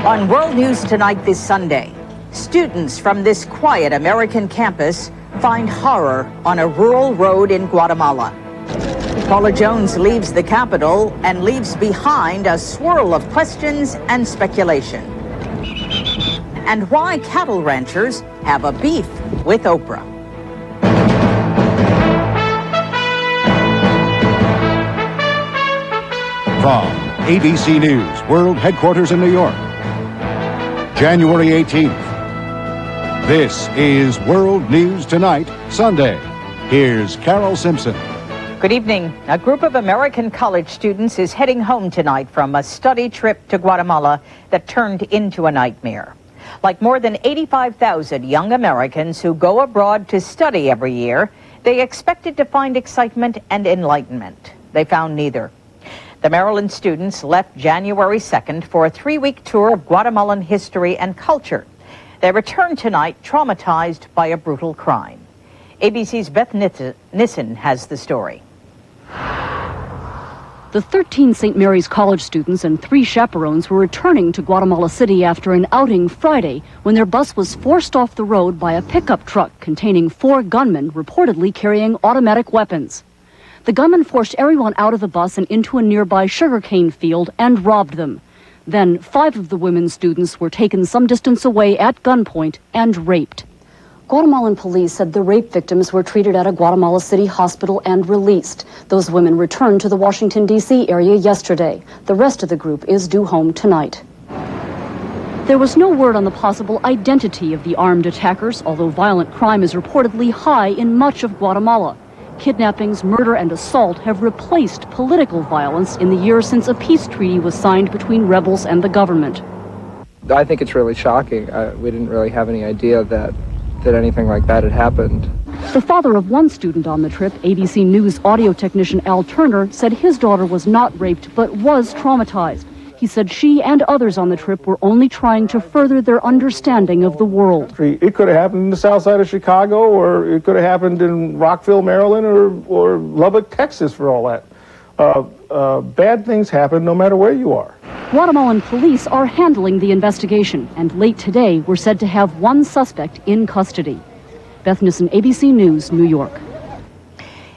On World News Tonight this Sunday, students from this quiet American campus find horror on a rural road in Guatemala. Paula Jones leaves the Capitol and leaves behind a swirl of questions and speculation. And why cattle ranchers have a beef with Oprah. From ABC News World Headquarters in New York, January 18th. This is World News Tonight, Sunday. Here's Carol Simpson. Good evening. A group of American college students is heading home tonight from a study trip to Guatemala that turned into a nightmare. Like more than 85,000 young Americans who go abroad to study every year, they expected to find excitement and enlightenment. They found neither. The Maryland students left January 2nd for a 3-week tour of Guatemalan history and culture. They returned tonight traumatized by a brutal crime. ABC's Beth Nissen has the story. The 13 St. Mary's College students and 3 chaperones were returning to Guatemala City after an outing Friday when their bus was forced off the road by a pickup truck containing 4 gunmen reportedly carrying automatic weapons. The gunmen forced everyone out of the bus and into a nearby sugarcane field and robbed them. Then 5 of the women students were taken some distance away at gunpoint and raped. Guatemalan police said the rape victims were treated at a Guatemala City hospital and released. Those women returned to the Washington, D.C. area yesterday. The rest of the group is due home tonight. There was no word on the possible identity of the armed attackers, although violent crime is reportedly high in much of Guatemala. Kidnappings, murder, and assault have replaced political violence in the years since a peace treaty was signed between rebels and the government. I think it's really shocking. We didn't really have any idea that anything like that had happened. The father of one student on the trip, ABC News audio technician Al Turner, said his daughter was not raped but was traumatized. He said she and others on the trip were only trying to further their understanding of the world. It could have happened in the south side of Chicago, or it could have happened in Rockville, Maryland, or Lubbock, Texas, for all that. Bad things happen no matter where you are. Guatemalan police are handling the investigation, and late today were said to have 1 suspect in custody. Beth Nissen, ABC News, New York.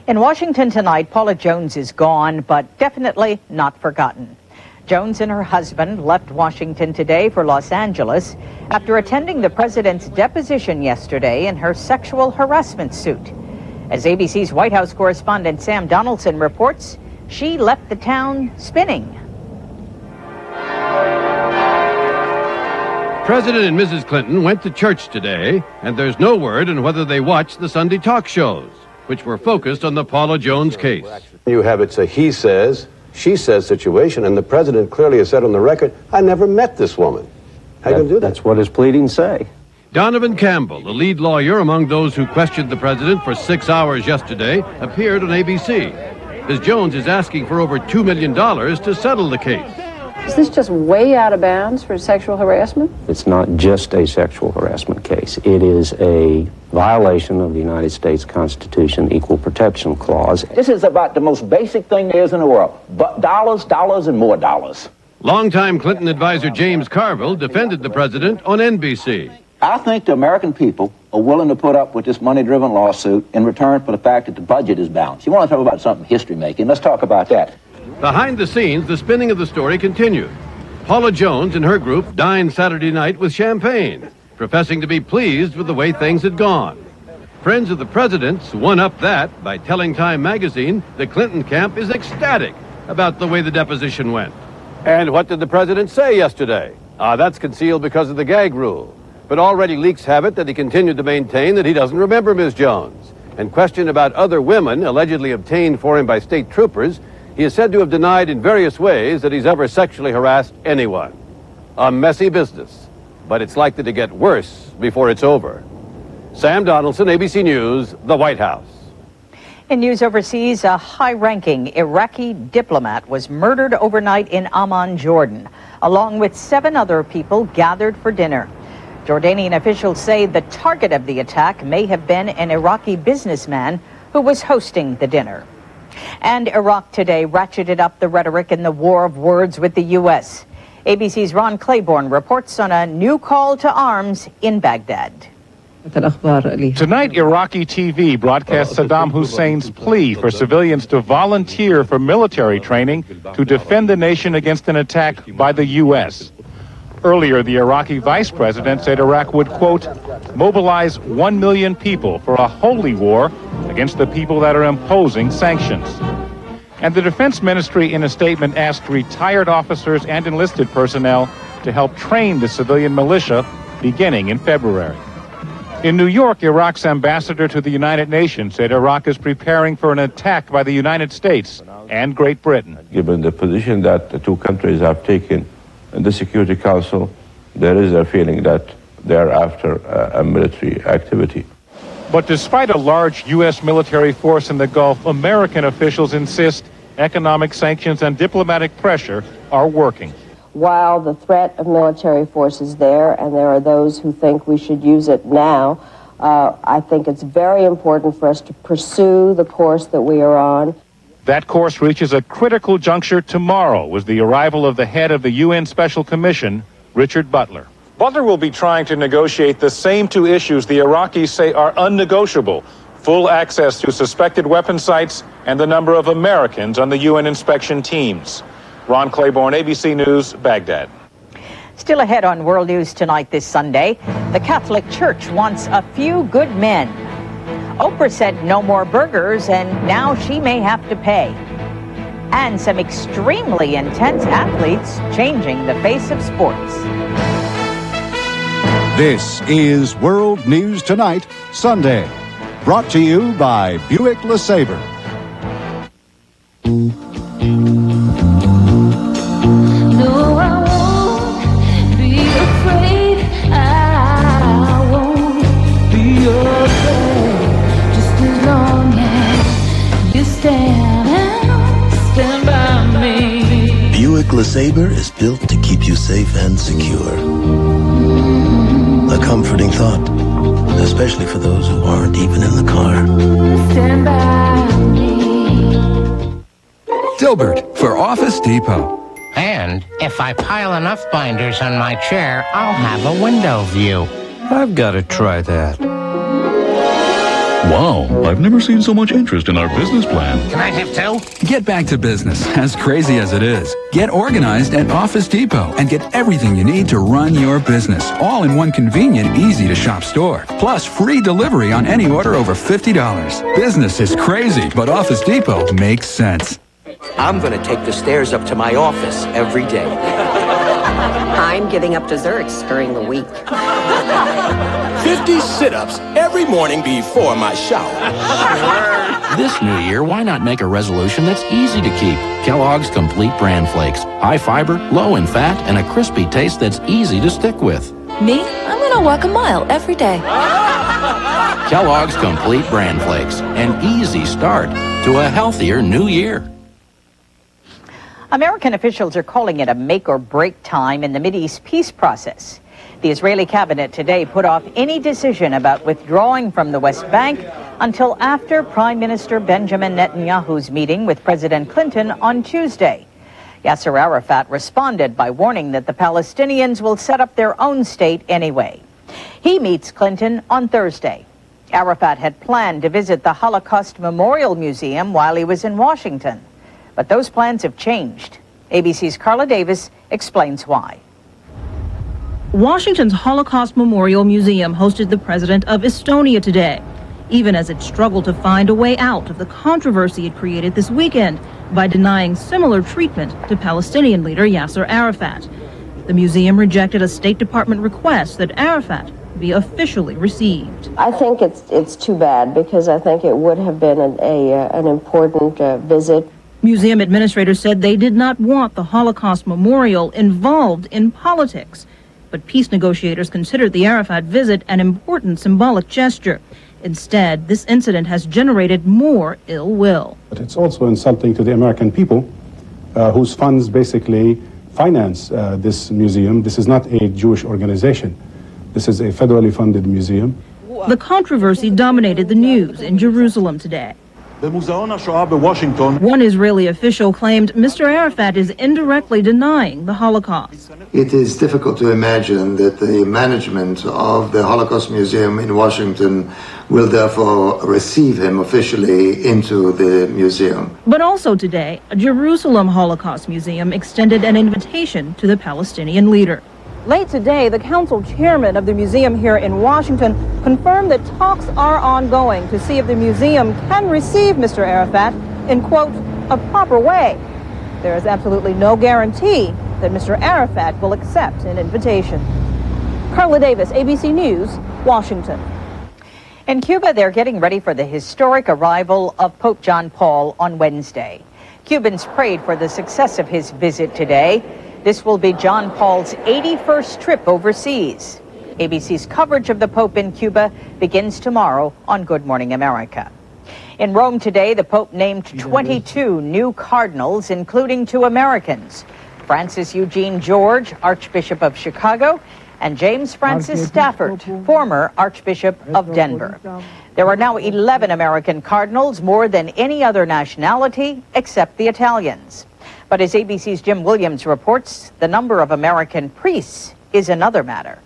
In Washington tonight, Paula Jones is gone, but definitely not forgotten. Jones and her husband left Washington today for Los Angeles after attending the president's deposition yesterday in her sexual harassment suit. As ABC's White House correspondent Sam Donaldson reports, she left the town spinning. President and Mrs. Clinton went to church today, and there's no word on whether they watched the Sunday talk shows, which were focused on the Paula Jones case. You have it's a he says, she says situation, and the president clearly has said on the record, I never met this woman. How you going to do that? That's what his pleadings say. Donovan Campbell, the lead lawyer among those who questioned the president for 6 hours yesterday, appeared on ABC. Ms. Jones is asking for over $2 million to settle the case. Is this just way out of bounds for sexual harassment? It's not just a sexual harassment case. It is a violation of the United States Constitution, Equal Protection Clause. This is about the most basic thing there is in the world. But dollars, dollars, and more dollars. Longtime Clinton advisor James Carville defended the president on NBC. I think the American people are willing to put up with this money-driven lawsuit in return for the fact that the budget is balanced. You want to talk about something history-making? Let's talk about that. Behind the scenes, the spinning of the story continued. Paula Jones and her group dined Saturday night with champagne, professing to be pleased with the way things had gone. Friends of the president's one-up that by telling Time magazine the Clinton camp is ecstatic about the way the deposition went. And what did the president say yesterday? That's concealed because of the gag rule. But already leaks have it that he continued to maintain that he doesn't remember Ms. Jones. And questioned about other women allegedly obtained for him by state troopers, he is said to have denied in various ways that he's ever sexually harassed anyone. A messy business, but it's likely to get worse before it's over. Sam Donaldson, ABC News, the White House. In news overseas, a high-ranking Iraqi diplomat was murdered overnight in Amman, Jordan, along with 7 other people gathered for dinner. Jordanian officials say the target of the attack may have been an Iraqi businessman who was hosting the dinner. And Iraq today ratcheted up the rhetoric in the war of words with the U.S. ABC's Ron Claiborne reports on a new call to arms in Baghdad. Tonight, Iraqi TV broadcasts Saddam Hussein's plea for civilians to volunteer for military training to defend the nation against an attack by the U.S. Earlier, the Iraqi vice president said Iraq would, quote, mobilize 1 million people for a holy war against the people that are imposing sanctions. And the defense ministry in a statement asked retired officers and enlisted personnel to help train the civilian militia beginning in February. In New York, Iraq's ambassador to the United Nations said Iraq is preparing for an attack by the United States and Great Britain. Given the position that the two countries have taken in the Security Council, there is a feeling that they are after a military activity. But despite a large U.S. military force in the Gulf, American officials insist economic sanctions and diplomatic pressure are working. While the threat of military force is there, and there are those who think we should use it now, I think it's very important for us to pursue the course that we are on. That course reaches a critical juncture tomorrow with the arrival of the head of the UN Special Commission, Richard Butler. Butler will be trying to negotiate the same two issues the Iraqis say are unnegotiable: full access to suspected weapon sites and the number of Americans on the UN inspection teams. Ron Claiborne, ABC News, Baghdad. Still ahead on World News Tonight this Sunday, the Catholic Church wants a few good men. Oprah said no more burgers, and now she may have to pay. And some extremely intense athletes changing the face of sports. This is World News Tonight, Sunday. Brought to you by Buick LeSabre. Buick LeSabre is built to keep you safe and secure. A comforting thought, especially for those who aren't even in the car. Stand by me. Dilbert for Office Depot. And if I pile enough binders on my chair, I'll have a window view. I've got to try that. Wow, I've never seen so much interest in our business plan. Can I have two? Get back to business, as crazy as it is. Get organized at Office Depot and get everything you need to run your business, all in one convenient, easy-to-shop store. Plus, free delivery on any order over $50. Business is crazy, but Office Depot makes sense. I'm going to take the stairs up to my office every day. I'm giving up desserts during the week. 50 sit-ups every morning before my shower. This new year, why not make a resolution that's easy to keep? Kellogg's Complete Bran Flakes. High fiber, low in fat, and a crispy taste that's easy to stick with. Me? I'm going to walk a mile every day. Kellogg's Complete Bran Flakes. An easy start to a healthier new year. American officials are calling it a make-or-break time in the Mideast peace process. The Israeli cabinet today put off any decision about withdrawing from the West Bank until after Prime Minister Benjamin Netanyahu's meeting with President Clinton on Tuesday. Yasser Arafat responded by warning that the Palestinians will set up their own state anyway. He meets Clinton on Thursday. Arafat had planned to visit the Holocaust Memorial Museum while he was in Washington. But those plans have changed. ABC's Carla Davis explains why. Washington's Holocaust Memorial Museum hosted the president of Estonia today, even as it struggled to find a way out of the controversy it created this weekend by denying similar treatment to Palestinian leader Yasser Arafat. The museum rejected a State Department request that Arafat be officially received. I think it's too bad, because I think it would have been an important visit. Museum administrators said they did not want the Holocaust Memorial involved in politics. But peace negotiators considered the Arafat visit an important symbolic gesture. Instead, this incident has generated more ill will. But it's also insulting to the American people, whose funds basically finance this museum. This is not a Jewish organization. This is a federally funded museum. The controversy dominated the news in Jerusalem today. One Israeli official claimed Mr. Arafat is indirectly denying the Holocaust. It is difficult to imagine that the management of the Holocaust Museum in Washington will therefore receive him officially into the museum. But also today, a Jerusalem Holocaust Museum extended an invitation to the Palestinian leader. Late today, the council chairman of the museum here in Washington confirmed that talks are ongoing to see if the museum can receive Mr. Arafat in, quote, a proper way. There is absolutely no guarantee that Mr. Arafat will accept an invitation. Carla Davis, ABC News, Washington. In Cuba, they're getting ready for the historic arrival of Pope John Paul on Wednesday. Cubans prayed for the success of his visit today. This will be John Paul's 81st trip overseas. ABC's coverage of the Pope in Cuba begins tomorrow on Good Morning America. In Rome today, the Pope named 22 new cardinals, including 2 Americans, Francis Eugene George, Archbishop of Chicago, and James Francis Stafford, former Archbishop of Denver. There are now 11 American cardinals, more than any other nationality except the Italians. But as ABC's Jim Williams reports, the number of American priests is another matter.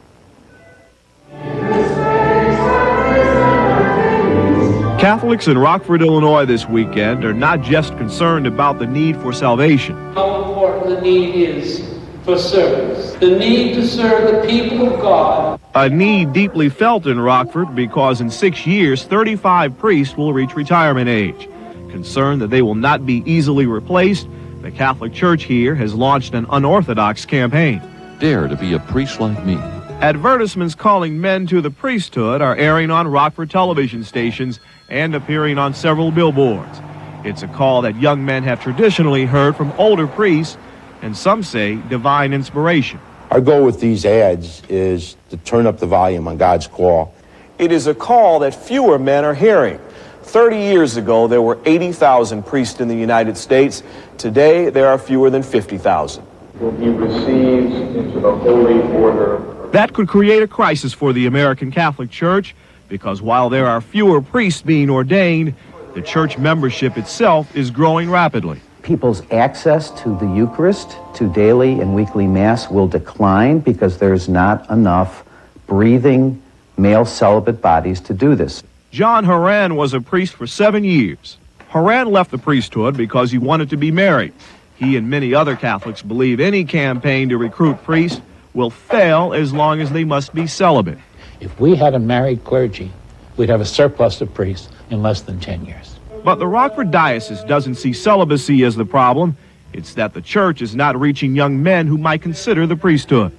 Catholics in Rockford, Illinois this weekend are not just concerned about the need for salvation. How important the need is for service. The need to serve the people of God. A need deeply felt in Rockford because in 6 years, 35 priests will reach retirement age. Concerned that they will not be easily replaced, the Catholic Church here has launched an unorthodox campaign. Dare to be a priest like me. Advertisements calling men to the priesthood are airing on Rockford television stations and appearing on several billboards. It's a call that young men have traditionally heard from older priests, and some say divine inspiration. Our goal with these ads is to turn up the volume on God's call. It is a call that fewer men are hearing. 30 years ago, there were 80,000 priests in the United States. Today, there are fewer than 50,000. Will be received into the holy order. That could create a crisis for the American Catholic Church, because while there are fewer priests being ordained, the church membership itself is growing rapidly. People's access to the Eucharist, to daily and weekly Mass, will decline because there's not enough breathing male celibate bodies to do this. John Horan was a priest for 7 years. Horan left the priesthood because he wanted to be married. He and many other Catholics believe any campaign to recruit priests will fail as long as they must be celibate. If we had a married clergy, we'd have a surplus of priests in less than 10 years. But the Rockford Diocese doesn't see celibacy as the problem. It's that the church is not reaching young men who might consider the priesthood.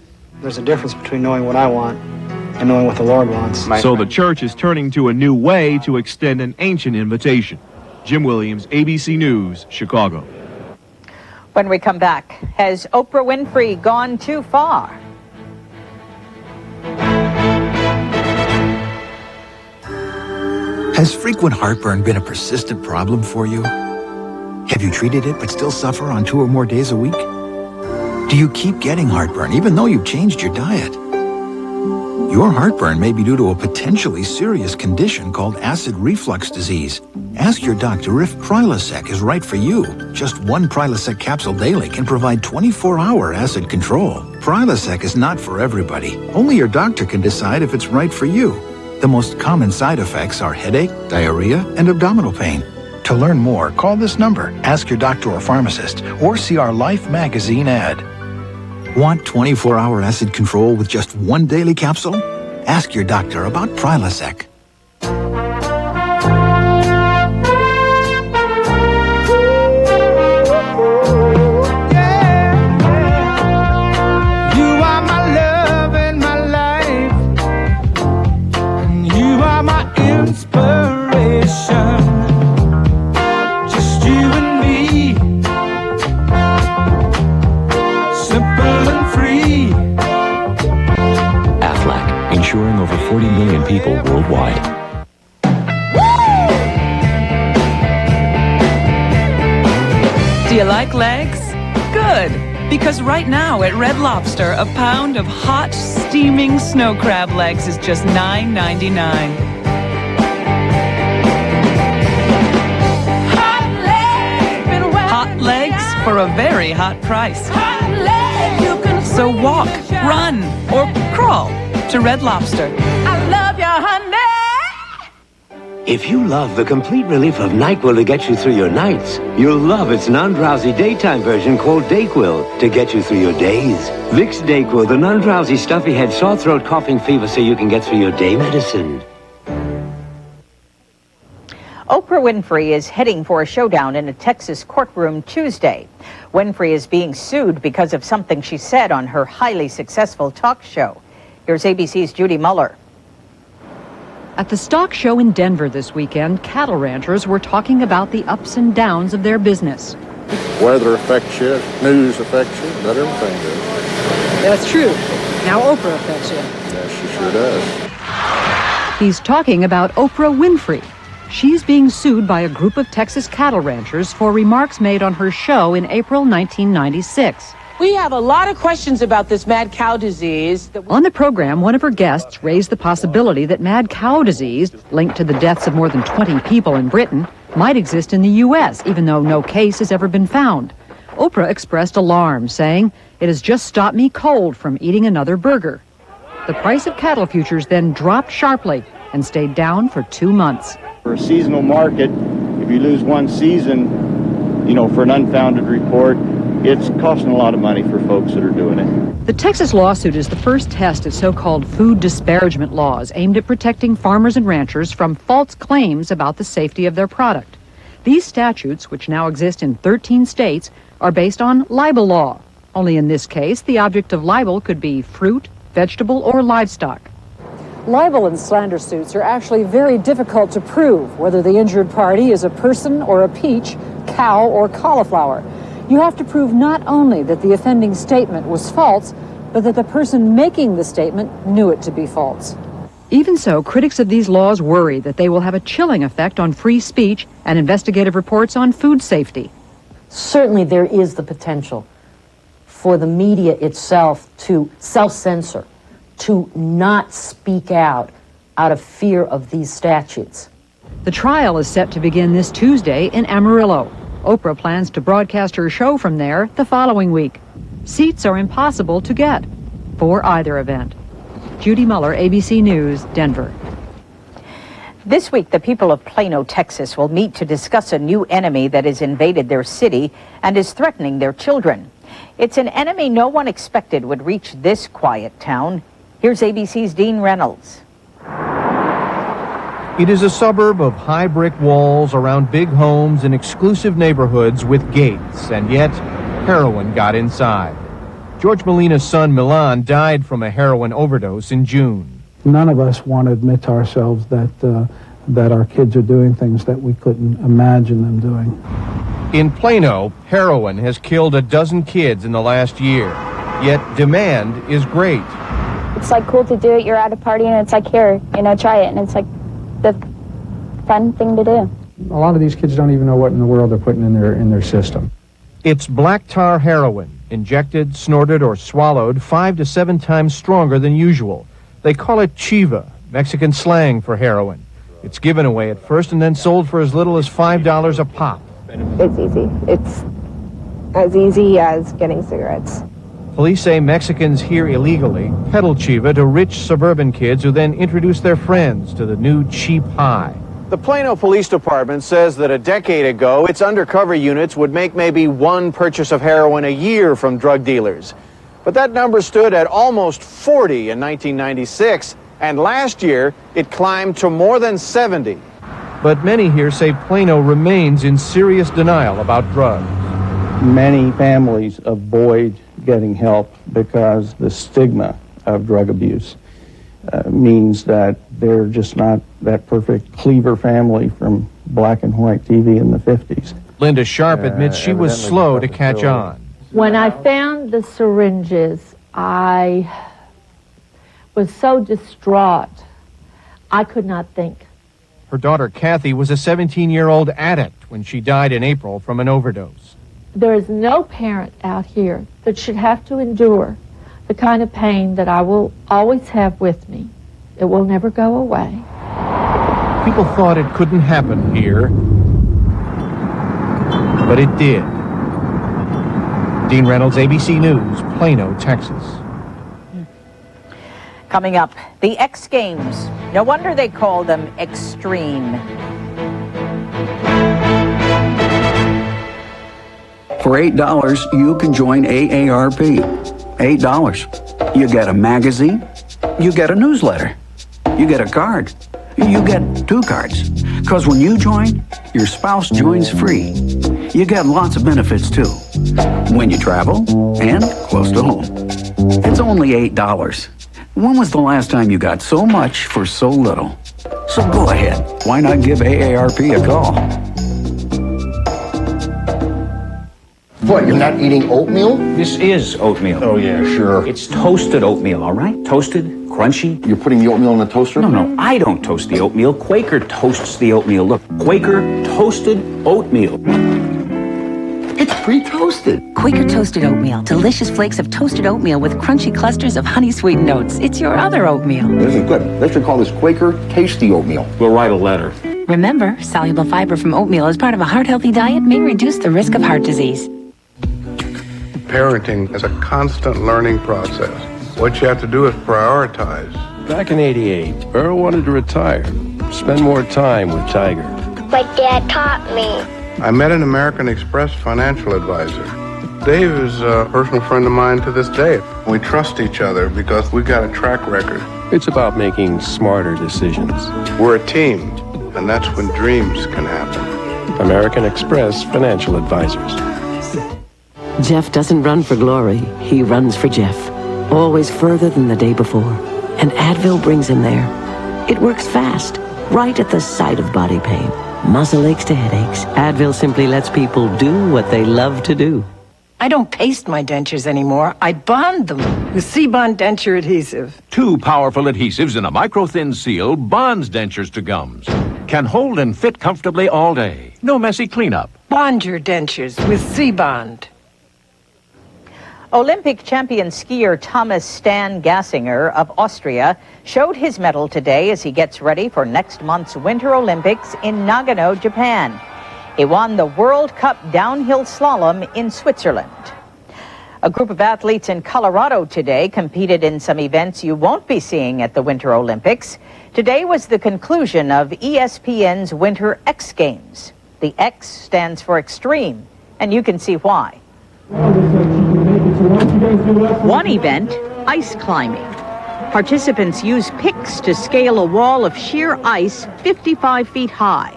There's a difference between knowing what I want and knowing what the Lord wants. So the church is turning to a new way to extend an ancient invitation. Jim Williams, ABC News, Chicago. When we come back, has Oprah Winfrey gone too far? Has frequent heartburn been a persistent problem for you? Have you treated it but still suffer on 2 or more days a week? Do you keep getting heartburn even though you've changed your diet? Your heartburn may be due to a potentially serious condition called acid reflux disease. Ask your doctor if Prilosec is right for you. Just 1 Prilosec capsule daily can provide 24-hour acid control. Prilosec is not for everybody. Only your doctor can decide if it's right for you. The most common side effects are headache, diarrhea, and abdominal pain. To learn more, call this number, ask your doctor or pharmacist, or see our Life magazine ad. Want 24-hour acid control with just 1 daily capsule? Ask your doctor about Prilosec. Insuring over 40 million people worldwide. Do you like legs? Good, because right now at Red Lobster, a pound of hot, steaming snow crab legs is just $9.99. for a very hot price. So walk, run, or crawl to Red Lobster. I love your honey. If you love the complete relief of NyQuil to get you through your nights, you'll love its non-drowsy daytime version called DayQuil to get you through your days. Vicks DayQuil, the non-drowsy stuffy head, sore throat, coughing fever so you can get through your day medicine. Oprah Winfrey is heading for a showdown in a Texas courtroom Tuesday. Winfrey is being sued because of something she said on her highly successful talk show. Here's ABC's Judy Muller. At the stock show in Denver this weekend, cattle ranchers were talking about the ups and downs of their business. Weather affects you, news affects you, but everything does. That's true. Now Oprah affects you. Yes, she sure does. He's talking about Oprah Winfrey. She's being sued by a group of Texas cattle ranchers for remarks made on her show in April 1996. We have a lot of questions about this mad cow disease. On the program, one of her guests raised the possibility that mad cow disease, linked to the deaths of more than 20 people in Britain, might exist in the U.S., even though no case has ever been found. Oprah expressed alarm, saying, "It has just stopped me cold from eating another burger." The price of cattle futures then dropped sharply and stayed down for 2 months. For a seasonal market, if you lose one season, for an unfounded report, it's costing a lot of money for folks that are doing it. The Texas lawsuit is the first test of so-called food disparagement laws aimed at protecting farmers and ranchers from false claims about the safety of their product. These statutes, which now exist in 13 states, are based on libel law. Only in this case, the object of libel could be fruit, vegetable, or livestock. Libel and slander suits are actually very difficult to prove, whether the injured party is a person or a peach, cow or cauliflower. You have to prove not only that the offending statement was false, but that the person making the statement knew it to be false. Even so, critics of these laws worry that they will have a chilling effect on free speech and investigative reports on food safety. Certainly there is the potential for the media itself to self-censor, to not speak out of fear of these statutes. The trial is set to begin this Tuesday in Amarillo. Oprah plans to broadcast her show from there the following week. Seats are impossible to get for either event. Judy Muller, ABC News, Denver. This week, the people of Plano, Texas will meet to discuss a new enemy that has invaded their city and is threatening their children. It's an enemy no one expected would reach this quiet town. Here's ABC's Dean Reynolds. It is a suburb of high brick walls around big homes and exclusive neighborhoods with gates, and yet heroin got inside. George Molina's son Milan died from a heroin overdose in June. None of us want to admit to ourselves that our kids are doing things that we couldn't imagine them doing. In Plano, heroin has killed a dozen kids in the last year, yet demand is great. It's like cool to do it. You're at a party and it's like, here, try it. And it's like the fun thing to do. A lot of these kids don't even know what in the world they're putting in their system. It's black tar heroin, injected, snorted, or swallowed 5 to 7 times stronger than usual. They call it chiva, Mexican slang for heroin. It's given away at first and then sold for as little as $5 a pop. It's easy. It's as easy as getting cigarettes. Police say Mexicans here illegally peddle chiva to rich suburban kids who then introduce their friends to the new cheap high. The Plano Police Department says that a decade ago, its undercover units would make maybe one purchase of heroin a year from drug dealers. But that number stood at almost 40 in 1996, and last year it climbed to more than 70. But many here say Plano remains in serious denial about drugs. Many families avoid getting help because the stigma of drug abuse means that they're just not that perfect Cleaver family from black and white TV in the 50s. Linda Sharp admits she was slow to catch on. When I found the syringes, I was so distraught, I could not think. Her daughter Kathy was a 17-year-old addict when she died in April from an overdose. There is no parent out here that should have to endure the kind of pain that I will always have with me. It will never go away. People thought it couldn't happen here, but it did. Dean Reynolds, ABC News, Plano, Texas. Coming up, the X Games. No wonder they call them extreme. For $8, you can join AARP. $8. You get a magazine. You get a newsletter. You get a card. You get 2 cards. Because when you join, your spouse joins free. You get lots of benefits, too. When you travel and close to home. It's only $8. When was the last time you got so much for so little? So go ahead. Why not give AARP a call? What, you're not eating oatmeal? This is oatmeal. Oh, yeah, sure. It's toasted oatmeal, all right? Toasted, crunchy. You're putting the oatmeal in the toaster? No, I don't toast the oatmeal. Quaker toasts the oatmeal. Look, Quaker toasted oatmeal. It's pre-toasted. Quaker toasted oatmeal. Delicious flakes of toasted oatmeal with crunchy clusters of honey-sweetened oats. It's your other oatmeal. This is good. They should call this Quaker Tasty Oatmeal. We'll write a letter. Remember, soluble fiber from oatmeal as part of a heart-healthy diet may reduce the risk of heart disease. Parenting is a constant learning process. What you have to do is prioritize. Back in '88, Earl wanted to retire, spend more time with Tiger. My dad taught me. I met an American Express financial advisor. Dave is a personal friend of mine to this day. We trust each other because we got a track record. It's about making smarter decisions. We're a team, and that's when dreams can happen. American Express Financial Advisors. Jeff doesn't run for glory, he runs for Jeff. Always further than the day before. And Advil brings him there. It works fast, right at the site of body pain. Muscle aches to headaches. Advil simply lets people do what they love to do. I don't paste my dentures anymore. I bond them with C-Bond denture adhesive. 2 powerful adhesives in a micro-thin seal bonds dentures to gums. Can hold and fit comfortably all day. No messy cleanup. Bond your dentures with C-Bond. Olympic champion skier Thomas Stan Gassinger of Austria showed his medal today as he gets ready for next month's Winter Olympics in Nagano, Japan. He won the World Cup downhill slalom in Switzerland. A group of athletes in Colorado today competed in some events you won't be seeing at the Winter Olympics. Today was the conclusion of ESPN's Winter X Games. The X stands for extreme, and you can see why. One event, ice climbing. Participants use picks to scale a wall of sheer ice 55 feet high.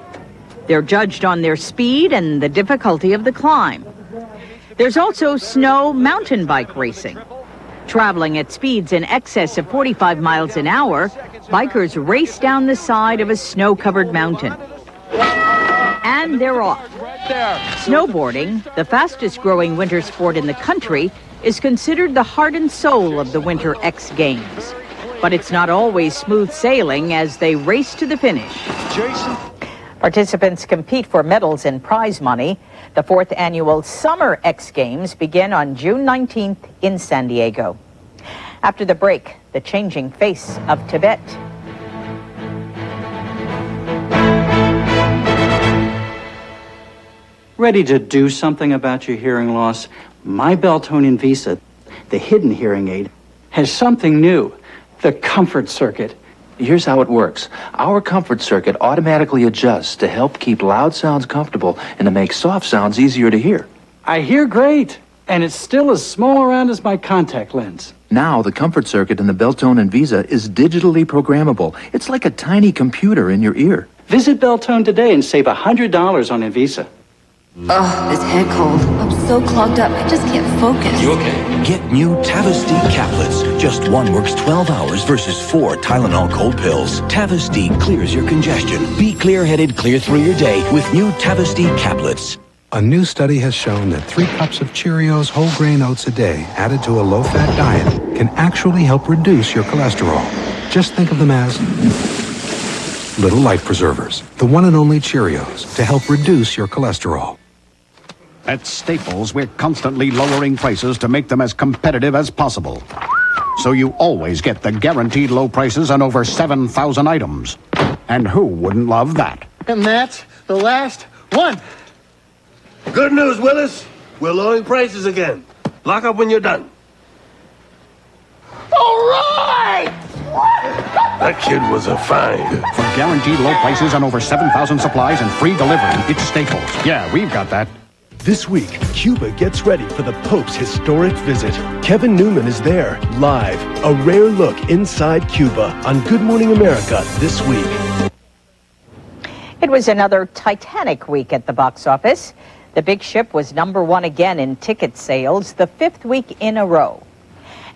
They're judged on their speed and the difficulty of the climb. There's also snow mountain bike racing. Traveling at speeds in excess of 45 miles an hour, bikers race down the side of a snow-covered mountain. And they're off. Snowboarding, the fastest-growing winter sport in the country, is considered the heart and soul of the Winter X Games. But it's not always smooth sailing as they race to the finish. Participants compete for medals and prize money. The 4th annual Summer X Games begin on June 19th in San Diego. After the break, the changing face of Tibet. Ready to do something about your hearing loss? My Beltone Invisa, the hidden hearing aid, has something new, the Comfort Circuit. Here's how it works. Our Comfort Circuit automatically adjusts to help keep loud sounds comfortable and to make soft sounds easier to hear. I hear great, and it's still as small around as my contact lens. Now, the Comfort Circuit in the Beltone Invisa is digitally programmable. It's like a tiny computer in your ear. Visit Beltone today and save $100 on Invisa. Oh, this head cold. I'm so clogged up, I just can't focus. You okay? Get new Tavasty caplets. Just one works 12 hours versus 4 Tylenol cold pills. Tavasty clears your congestion. Be clear-headed, clear through your day with new Tavasty caplets. A new study has shown that 3 cups of Cheerios whole grain oats a day added to a low-fat diet can actually help reduce your cholesterol. Just think of them as little life preservers. The one and only Cheerios to help reduce your cholesterol. At Staples, we're constantly lowering prices to make them as competitive as possible. So you always get the guaranteed low prices on over 7,000 items. And who wouldn't love that? And that's the last one. Good news, Willis. We're lowering prices again. Lock up when you're done. All right! That kid was a find. For guaranteed low prices on over 7,000 supplies and free delivery, it's Staples. Yeah, we've got that. This week, Cuba gets ready for the Pope's historic visit. Kevin Newman is there, live. A rare look inside Cuba on Good Morning America this week. It was another Titanic week at the box office. The big ship was #1 again in ticket sales, the 5th week in a row.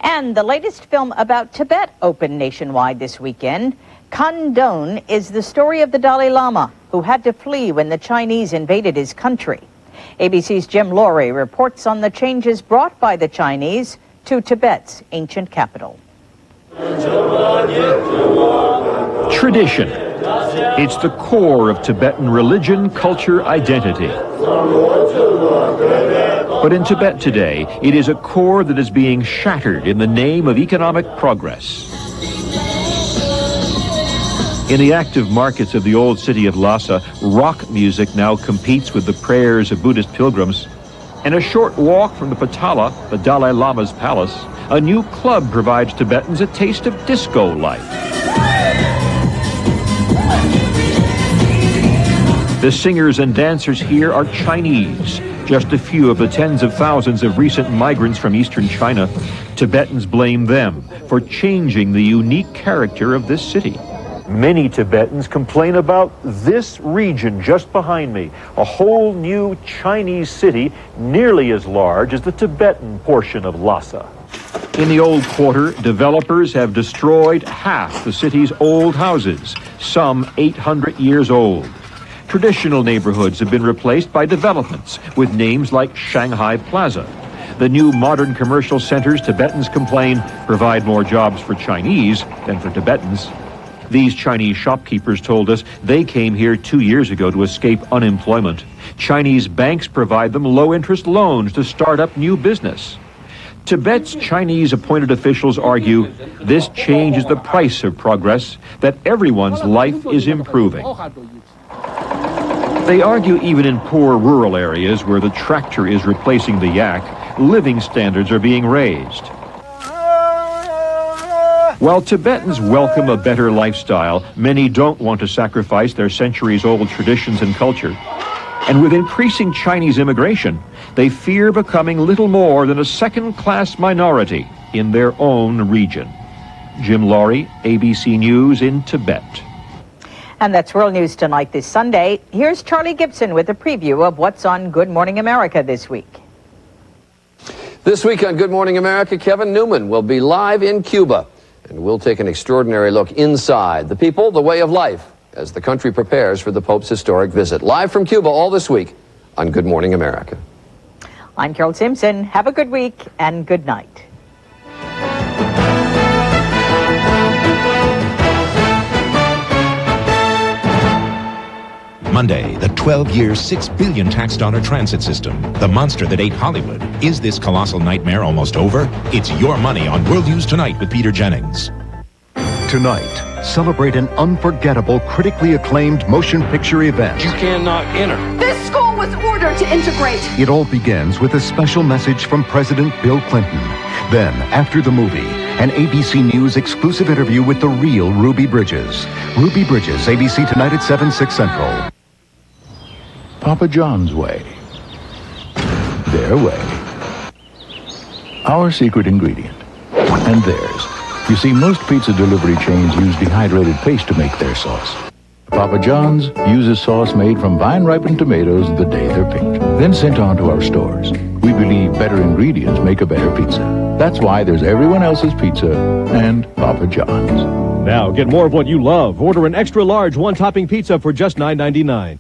And the latest film about Tibet opened nationwide this weekend. Kandon is the story of the Dalai Lama, who had to flee when the Chinese invaded his country. ABC's Jim Laurie reports on the changes brought by the Chinese to Tibet's ancient capital. Tradition. It's the core of Tibetan religion, culture, identity. But in Tibet today, it is a core that is being shattered in the name of economic progress. In the active markets of the old city of Lhasa, rock music now competes with the prayers of Buddhist pilgrims. And a short walk from the Potala, the Dalai Lama's palace, a new club provides Tibetans a taste of disco life. The singers and dancers here are Chinese, just a few of the tens of thousands of recent migrants from eastern China. Tibetans blame them for changing the unique character of this city. Many Tibetans complain about this region just behind me, a whole new Chinese city nearly as large as the Tibetan portion of Lhasa. In the old quarter, developers have destroyed half the city's old houses, some 800 years old. Traditional neighborhoods have been replaced by developments with names like Shanghai Plaza. The new modern commercial centers, Tibetans complain, provide more jobs for Chinese than for Tibetans. These Chinese shopkeepers told us they came here 2 years ago to escape unemployment. Chinese banks provide them low-interest loans to start up new business. Tibet's Chinese appointed officials argue this changes the price of progress, that everyone's life is improving. They argue even in poor rural areas where the tractor is replacing the yak, living standards are being raised. While Tibetans welcome a better lifestyle, many don't want to sacrifice their centuries-old traditions and culture. And with increasing Chinese immigration, they fear becoming little more than a second-class minority in their own region. Jim Laurie, ABC News in Tibet. And that's World News Tonight this Sunday. Here's Charlie Gibson with a preview of what's on Good Morning America this week. This week on Good Morning America, Kevin Newman will be live in Cuba. And we'll take an extraordinary look inside the people, the way of life, as the country prepares for the Pope's historic visit. Live from Cuba all this week on Good Morning America. I'm Carol Simpson. Have a good week and good night. Monday, the 12-year, $6 billion tax dollar transit system, the monster that ate Hollywood. Is this colossal nightmare almost over? It's Your Money on World News Tonight with Peter Jennings. Tonight, celebrate an unforgettable, critically acclaimed motion picture event. You cannot enter. This school was ordered to integrate. It all begins with a special message from President Bill Clinton. Then, after the movie, an ABC News exclusive interview with the real Ruby Bridges. Ruby Bridges, ABC Tonight at 7, 6 Central. Papa John's way. Their way. Our secret ingredient. And theirs. You see, most pizza delivery chains use dehydrated paste to make their sauce. Papa John's uses sauce made from vine-ripened tomatoes the day they're picked, then sent on to our stores. We believe better ingredients make a better pizza. That's why there's everyone else's pizza and Papa John's. Now get more of what you love. Order an extra large one-topping pizza for just $9.99.